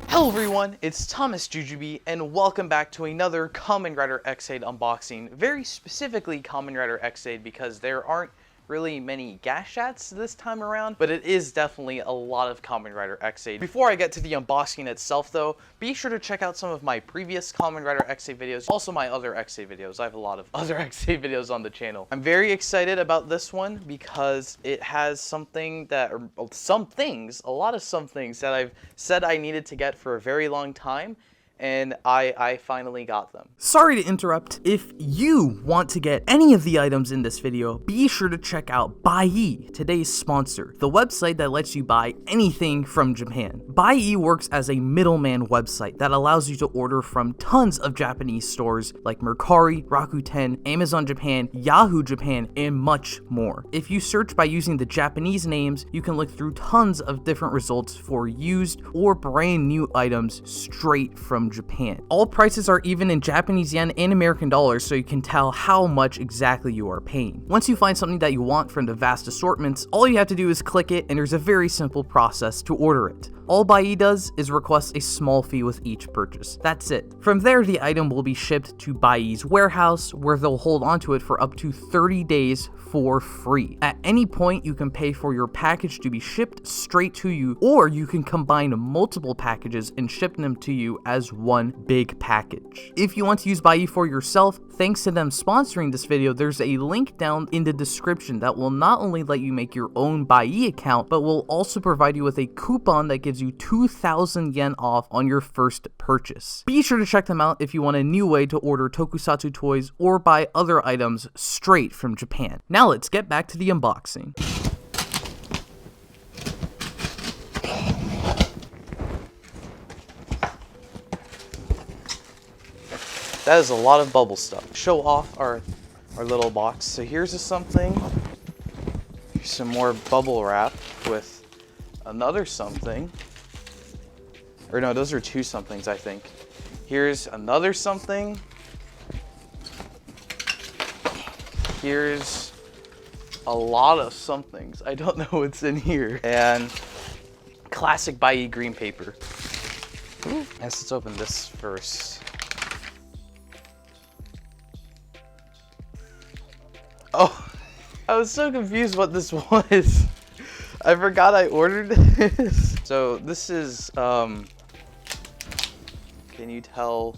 Hello everyone, it's thomasjujube, and welcome back to another Kamen Rider Ex-Aid unboxing. Very specifically Kamen Rider Ex-Aid because there aren't really many Gashats this time around, but it is definitely a lot of Kamen Rider Ex-Aid. Before I get to the unboxing itself though, be sure to check out some of my previous Kamen Rider Ex-Aid videos, also my other Ex-Aid videos. I have a lot of other Ex-Aid videos on the channel. I'm very excited about this one because it has something that, or some things that I've said I needed to get for a very long time, and I finally got them. Sorry to interrupt. If you want to get any of the items in this video, be sure to check out Buyee, today's sponsor, the website that lets you buy anything from Japan. Buyee works as a middleman website that allows you to order from tons of Japanese stores like Mercari, Rakuten, Amazon Japan, Yahoo Japan, and much more. If you search by using the Japanese names, you can look through tons of different results for used or brand new items straight from Japan. All prices are even in Japanese yen and American dollars, so you can tell how much exactly you are paying. Once you find something that you want from the vast assortments, all you have to do is click it, and there's a very simple process to order it. All Buyee does is request a small fee with each purchase. That's it. From there, the item will be shipped to Buyee's warehouse, where they'll hold onto it for up to 30 days for free. At any point, you can pay for your package to be shipped straight to you, or you can combine multiple packages and ship them to you as one big package. If you want to use Buyee for yourself, thanks to them sponsoring this video, there's a link down in the description that will not only let you make your own Buyee account, but will also provide you with a coupon that gives you 2,000 yen off on your first purchase. Be sure to check them out if you want a new way to order tokusatsu toys or buy other items straight from Japan. Now let's get back to the unboxing. That is a lot of bubble stuff. Show off our little box. So here's something. Here's some more bubble wrap with another something. Or no, those are two somethings, I think. Here's another something. Here's a lot of somethings. I don't know what's in here. And classic Buyee green paper. Ooh. Let's open this first. Oh, I was so confused what this was. I forgot I ordered this. So this is, can you tell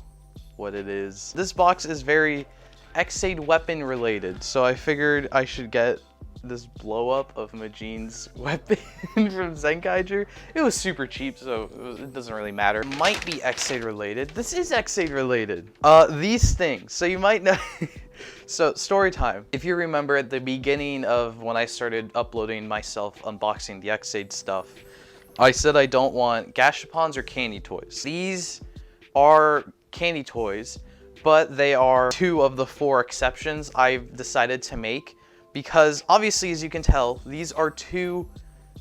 what it is? This box is very Ex-Aid weapon related. So I figured I should get this blow up of Majin's weapon from Zenkaiger. It was super cheap, so it doesn't really matter. Might be Ex-Aid related. This is Ex-Aid related. These things. So you might know. So, story time. If you remember at the beginning of when I started uploading myself unboxing the Ex-Aid stuff, I said I don't want Gashapons or candy toys. These are candy toys, but they are 2 of the 4 exceptions I've decided to make because obviously, as you can tell, these are 2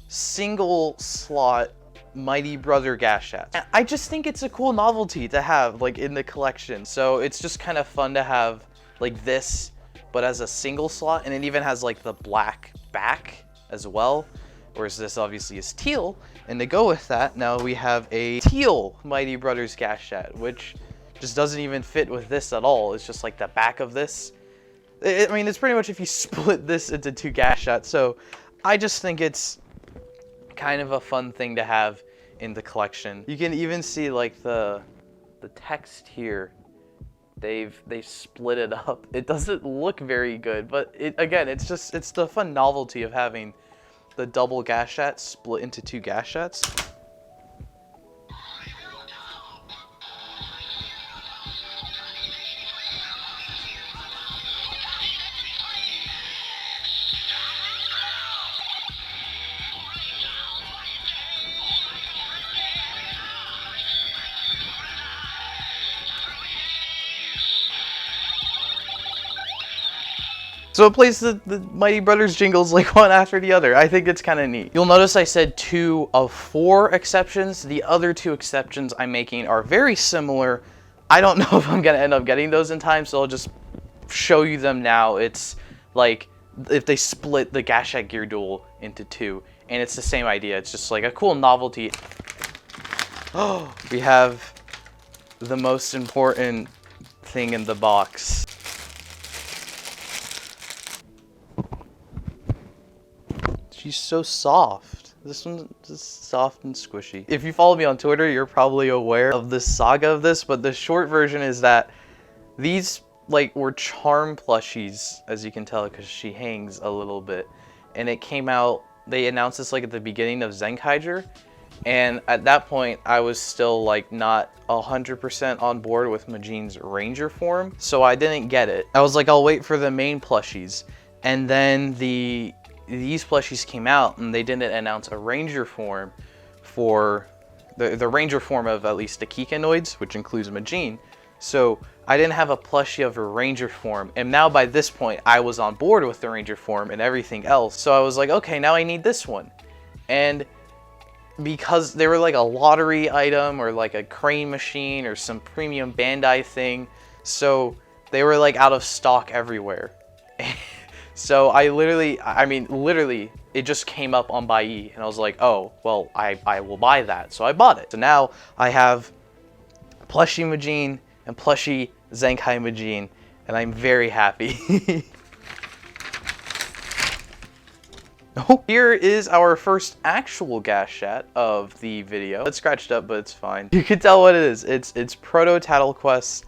single slot Mighty Brother Gashat. I just think it's a cool novelty to have like in the collection. So it's just kind of fun to have like this, but as a single slot, and it even has like the black back as well, whereas this obviously is teal. And to go with that, now we have a teal Mighty Brothers Gashat, which just doesn't even fit with this at all. It's just like the back of this. I mean, it's pretty much if you split this into 2 Gashats. So I just think it's kind of a fun thing to have in the collection. You can even see like the text here. They've split it up. It doesn't look very good, but again, it's the fun novelty of having the double Gashat split into 2 Gashats. So it plays the Mighty Brothers jingles like one after the other. I think it's kind of neat. You'll notice I said 2 of 4 exceptions. The other 2 exceptions I'm making are very similar. I don't know if I'm going to end up getting those in time, so I'll just show you them now. It's like if they split the Gashat Gear Duel into 2, and it's the same idea. It's just like a cool novelty. Oh, we have the most important thing in the box. She's so soft. This one's just soft and squishy. If you follow me on Twitter, you're probably aware of the saga of this, but the short version is that these like were charm plushies, as you can tell, because she hangs a little bit. And it came out, they announced this like at the beginning of Zenkaiger. And at that point, I was still like not 100% on board with Majin's Ranger form, so I didn't get it. I was like, I'll wait for the main plushies. And then these plushies came out and they didn't announce a Ranger form for the Ranger form of at least the Kikanoids, which includes Majin. So I didn't have a plushie of a Ranger form, and now by this point I was on board with the Ranger form and everything else. So I was like, okay, now I need this one. And because they were like a lottery item or like a crane machine or some premium Bandai thing, so they were like out of stock everywhere. So I literally, it just came up on Buyee, and I was like, oh, well, I will buy that. So I bought it. So now I have plushie Majin and plushie Zenkai Majin, and I'm very happy. Oh, here is our first actual Gashat of the video. It's scratched up, but it's fine. You can tell what it is. It's Proto Tattle Quest.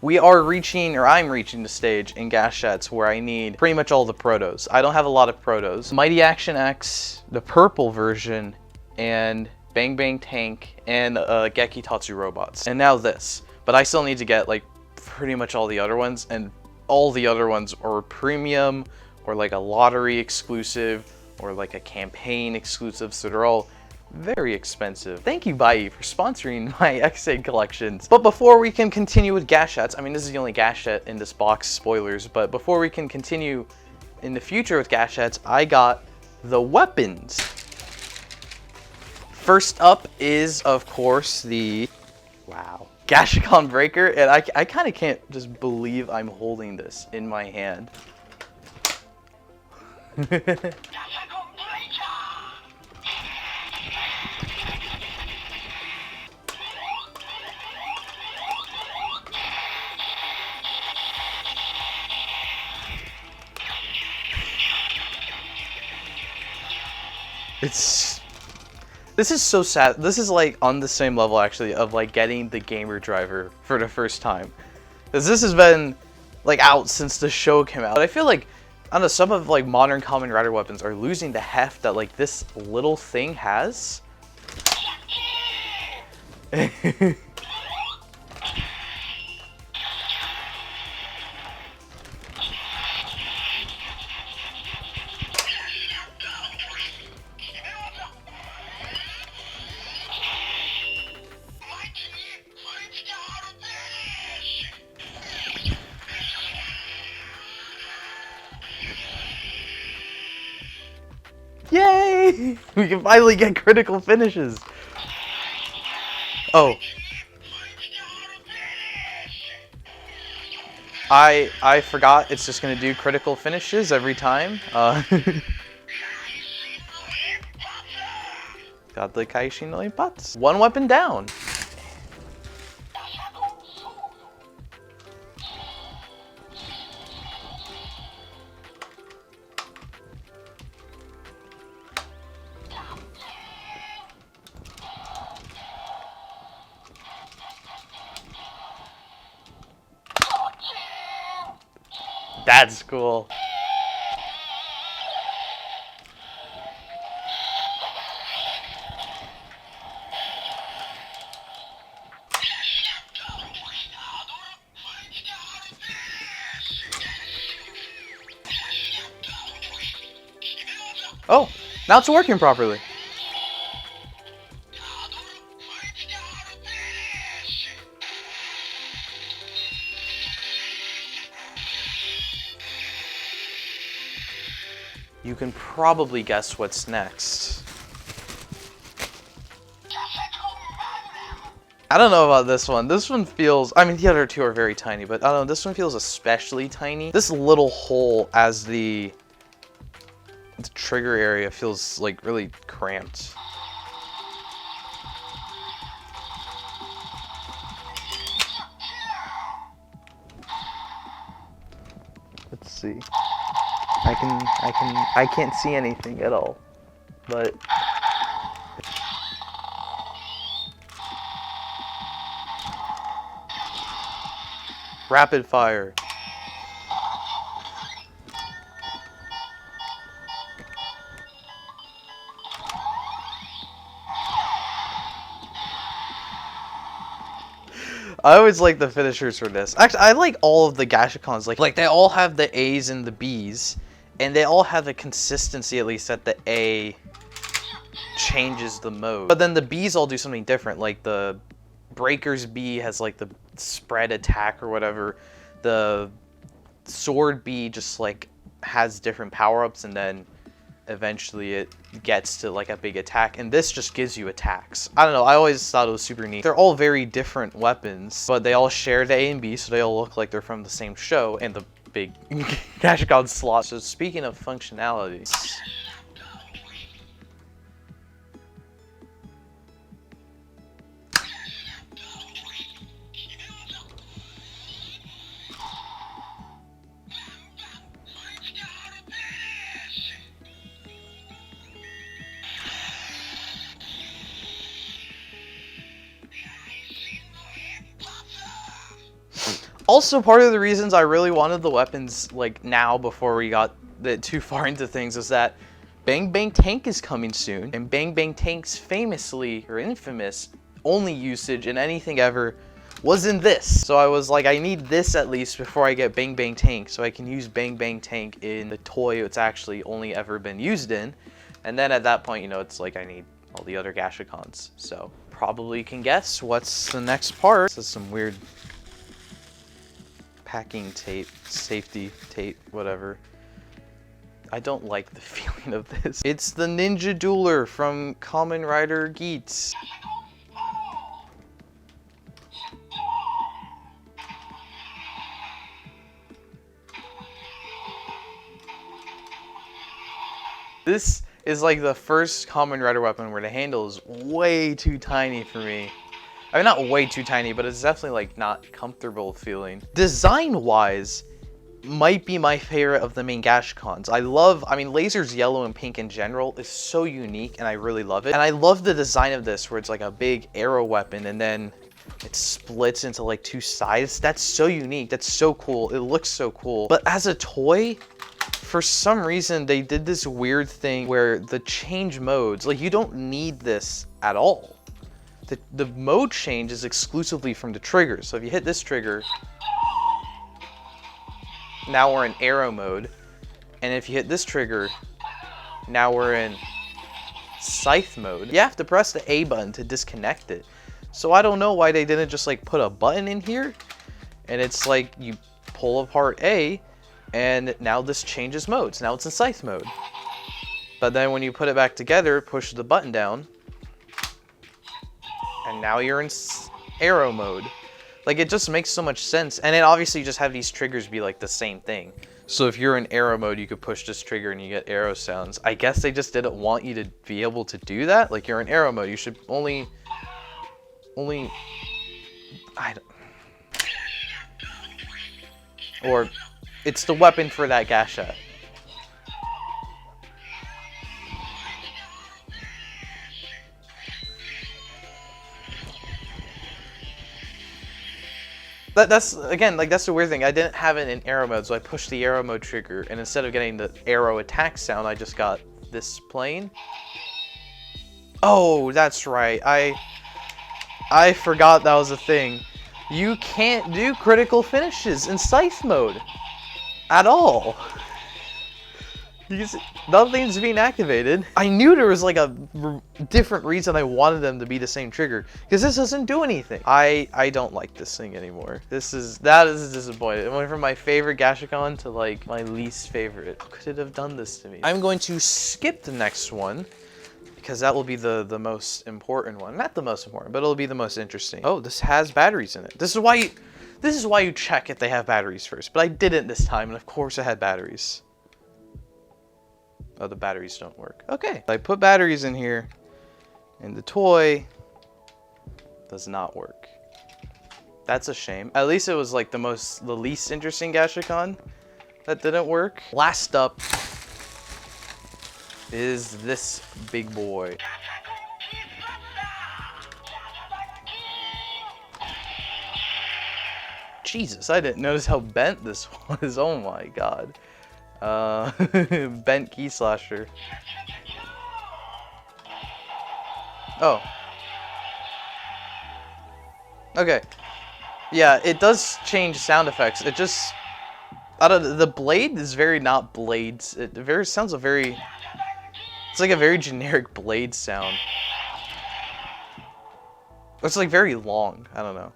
We are reaching, or I'm reaching the stage in Gashats where I need pretty much all the protos. I don't have a lot of protos. Mighty Action X, the purple version, and Bang Bang Tank, and Geki Tatsu robots. And now this. But I still need to get like pretty much all the other ones, and all the other ones are premium or like a lottery exclusive or like a campaign exclusive, so they're all very expensive. Thank you, Buyee, for sponsoring my Ex-Aid collections. But before we can continue with Gashats, I mean, this is the only Gashat in this box, spoilers, but before we can continue in the future with Gashats, I got the weapons. First up is, of course, the, wow, Gashacon Breaker, and I kind of can't just believe I'm holding this in my hand. This is so sad. This is like on the same level actually of like getting the gamer driver for the first time. Because this has been like out since the show came out. But I feel like, I don't know, some of like modern Kamen Rider weapons are losing the heft that like this little thing has. Yay! We can finally get critical finishes. Oh. I forgot it's just gonna do critical finishes every time. Got the Kaishi no Impats. One weapon down. That's cool. Oh, now it's working properly. You can probably guess what's next. I don't know about this one. This one feels, I mean, the other two are very tiny, but I don't know, this one feels especially tiny. This little hole as the trigger area feels like really cramped. see. I can't see anything at all. But rapid fire. I always like the finishers for this. Actually, I like all of the Gashacons. Like they all have the A's and the B's, and they all have a consistency, at least, that the A changes the mode. But then the B's all do something different. Like the Breaker's B has like the spread attack or whatever. The Sword B just like has different power-ups, and then eventually it gets to like a big attack, and this just gives you attacks. I don't know, I always thought it was super neat. They're all very different weapons, but they all share the A and B, so they all look like they're from the same show and the big Gashacon slot. So speaking of functionality, also, part of the reasons I really wanted the weapons like now before we got too far into things is that Bang Bang Tank is coming soon, and Bang Bang Tank's famously or infamous only usage in anything ever was in this. So I was like, I need this at least before I get Bang Bang Tank, so I can use Bang Bang Tank in the toy it's actually only ever been used in. And then at that point, you know, it's like I need all the other Gashacons. So probably can guess what's the next part. This is some weird packing tape, safety tape, whatever. I don't like the feeling of this. It's the Ninja Dueler from Kamen Rider Ex-Aid. This is like the first Kamen Rider weapon where the handle is way too tiny for me. I mean, not way too tiny, but it's definitely like not comfortable feeling. Design-wise, might be my favorite of the main Gashacons. I mean, Laser's yellow and pink in general is so unique, and I really love it. And I love the design of this, where it's like a big arrow weapon, and then it splits into like two sides. That's so unique. That's so cool. It looks so cool. But as a toy, for some reason, they did this weird thing where the change modes, like you don't need this at all. The mode change is exclusively from the trigger. So if you hit this trigger, now we're in arrow mode. And if you hit this trigger, now we're in scythe mode. You have to press the A button to disconnect it. So I don't know why they didn't just like put a button in here. And it's like you pull apart A, and now this changes modes. Now it's in scythe mode. But then when you put it back together, push the button down, and now you're in arrow mode. Like, it just makes so much sense. And then obviously you just have these triggers be like the same thing. So if you're in arrow mode, you could push this trigger and you get arrow sounds. I guess they just didn't want you to be able to do that. Like, you're in arrow mode, you should only, I don't, or it's the weapon for that Gashat. That's, again, like, that's the weird thing. I didn't have it in arrow mode, so I pushed the arrow mode trigger, and instead of getting the arrow attack sound, I just got this playing. Oh, that's right. I forgot that was a thing. You can't do critical finishes in scythe mode at all. Because nothing's being activated. I knew there was like a different reason I wanted them to be the same trigger, because this doesn't do anything. I don't like this thing anymore. That is disappointing. It went from my favorite Gashacon to like my least favorite. How could it have done this to me? I'm going to skip the next one, because that will be the most important one. Not the most important, but it'll be the most interesting. Oh, this has batteries in it. This is why you check if they have batteries first. But I didn't this time, and of course it had batteries. Oh, the batteries don't work. Okay. I put batteries in here, and the toy does not work. That's a shame. At least it was like the least interesting Gashacon. that didn't work. Last up is this big boy. Jesus, I didn't notice how bent this was. Oh my god. Bent key slasher. Oh. Okay. Yeah, it does change sound effects. It just... the blade is very not blades. It very sounds a very... It's like a very generic blade sound. It's like very long. I don't know.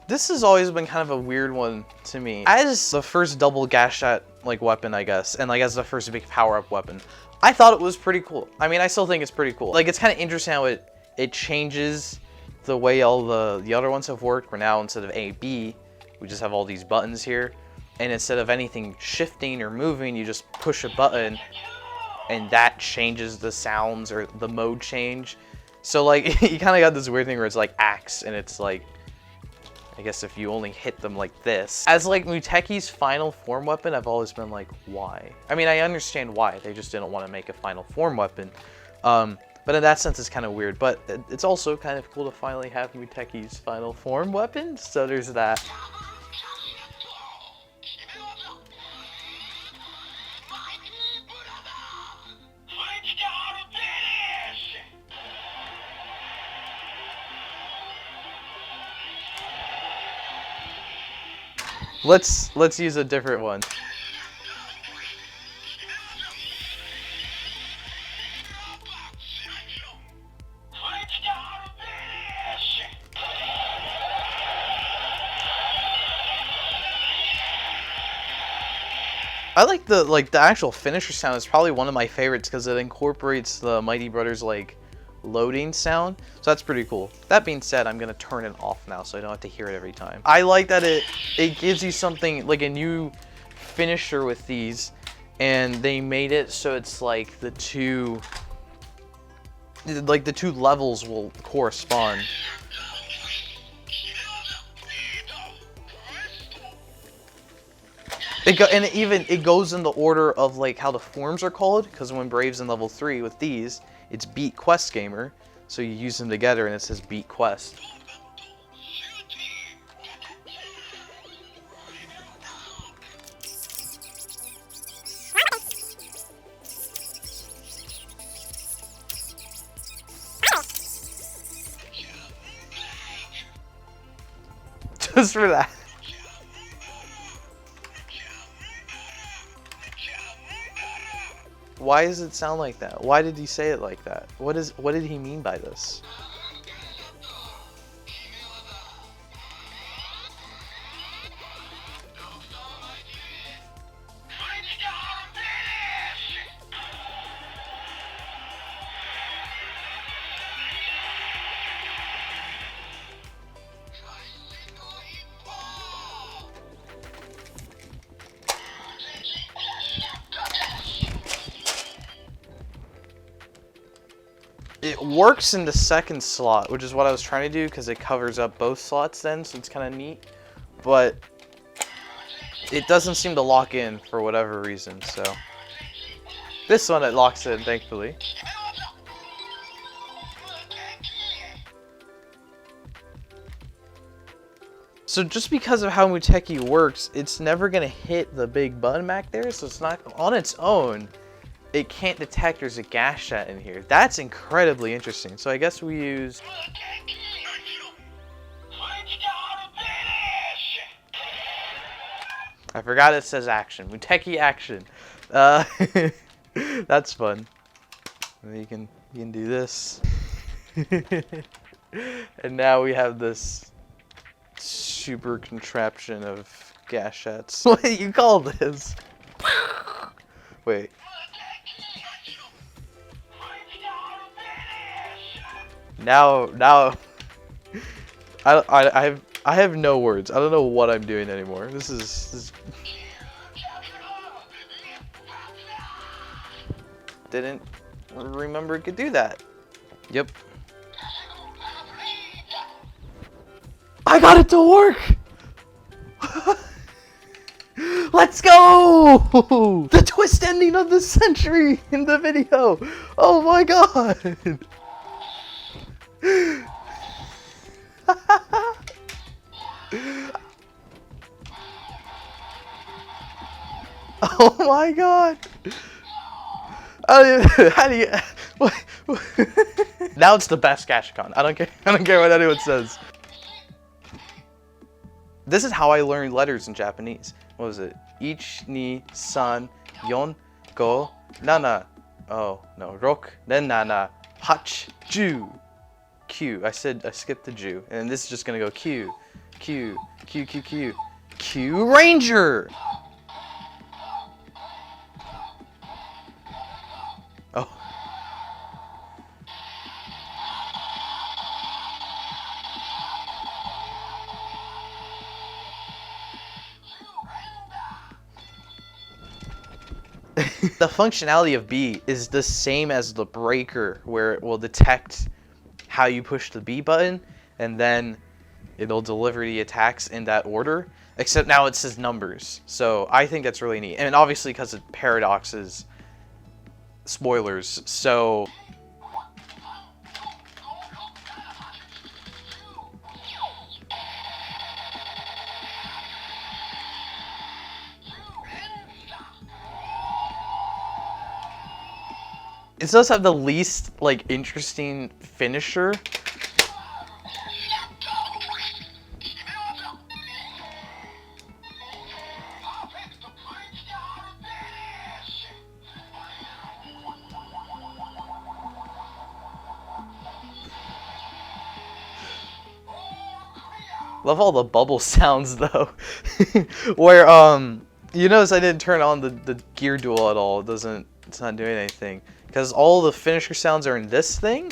This has always been kind of a weird one to me. As the first double Gashat like weapon, I guess, and like as the first big power-up weapon, I thought it was pretty cool. I mean, I still think it's pretty cool. Like, it's kind of interesting how it changes the way all the other ones have worked, where now instead of A, B, we just have all these buttons here. And instead of anything shifting or moving, you just push a button and that changes the sounds or the mode change. So like, you kind of got this weird thing where it's like axe and it's like, I guess if you only hit them like this. As like Muteki's final form weapon, I've always been like, why? I mean, I understand why. They just didn't want to make a final form weapon. But in that sense, it's kind of weird. But it's also kind of cool to finally have Muteki's final form weapon. So there's that. Let's use a different one. I like the actual finisher sound is probably one of my favorites because it incorporates the Mighty Brothers like loading sound, so that's pretty cool. That being said, I'm gonna turn it off now so I don't have to hear it every time. I like that it gives you something like a new finisher with these, and they made it so it's like the two levels will correspond. It goes in the order of like how the forms are called, because when Brave's in level 3 with these, it's Beat Quest Gamer, so you use them together and it says Beat Quest. Just for that. Why does it sound like that? Why did he say it like that? What did he mean by this? It works in the second slot, which is what I was trying to do because it covers up both slots then, so it's kind of neat. But it doesn't seem to lock in for whatever reason, so. This one it locks in, thankfully. So just because of how Muteki works, it's never going to hit the big button back there, so it's not on its own. It can't detect there's a Gashat in here. That's incredibly interesting. So I guess we use... I forgot it says action. Muteki action. That's fun. And you can do this. And now we have this super contraption of Gashats. What do you call this? Wait. Now, I have no words. I don't know what I'm doing anymore. This is didn't remember it could do that. Yep. I got it to work! Let's go! The twist ending of the century in the video! Oh my god! Oh my god! How do you? What? Now it's the best Gashacon. I don't care what anyone says. This is how I learned letters in Japanese. What was it? Ich, ni, san, yon, go, nana. Oh no, rok, then nana, hach, ju. Q. I skipped the Jew, and this is just gonna go Q, Q, Q, Q, Q, Q Ranger. Oh. The functionality of B is the same as the breaker, where it will detect how you push the B button, and then it'll deliver the attacks in that order, except now it says numbers. So I think that's really neat. And obviously because it paradoxes spoilers, so it does have the least like interesting finisher. Love all the bubble sounds though. Where you notice I didn't turn on the gear duel at all. It's not doing anything. Because all the finisher sounds are in this thing.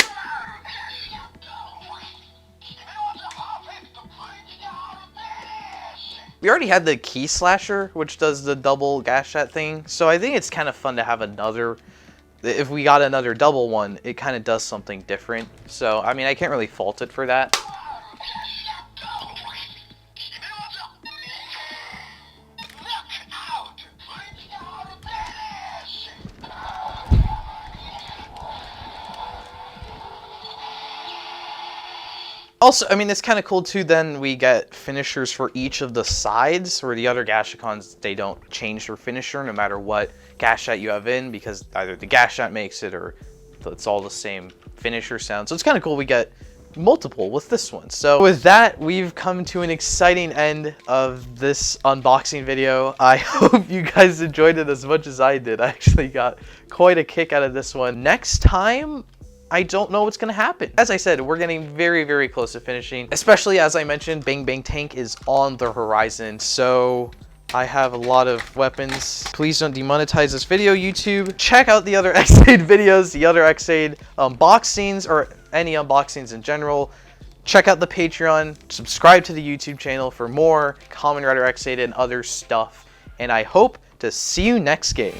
We already had the key slasher, which does the double Gashat thing. So I think it's kind of fun to have another. If we got another double one, it kind of does something different. So, I mean, I can't really fault it for that. Also, I mean, it's kind of cool too, then we get finishers for each of the sides, where the other Gashacons, they don't change their finisher no matter what Gashat you have in, because either the Gashat makes it or it's all the same finisher sound. So it's kind of cool we get multiple with this one. So with that, we've come to an exciting end of this unboxing video. I hope you guys enjoyed it as much as I did. I actually got quite a kick out of this one. Next time, I don't know what's going to happen. As I said, we're getting very, very close to finishing, especially as I mentioned, Bang Bang Tank is on the horizon. So I have a lot of weapons. Please don't demonetize this video, YouTube. Check out the other Ex-Aid videos, the other Ex-Aid unboxings, or any unboxings in general. Check out the Patreon, subscribe to the YouTube channel for more Kamen Rider Ex-Aid and other stuff. And I hope to see you next game.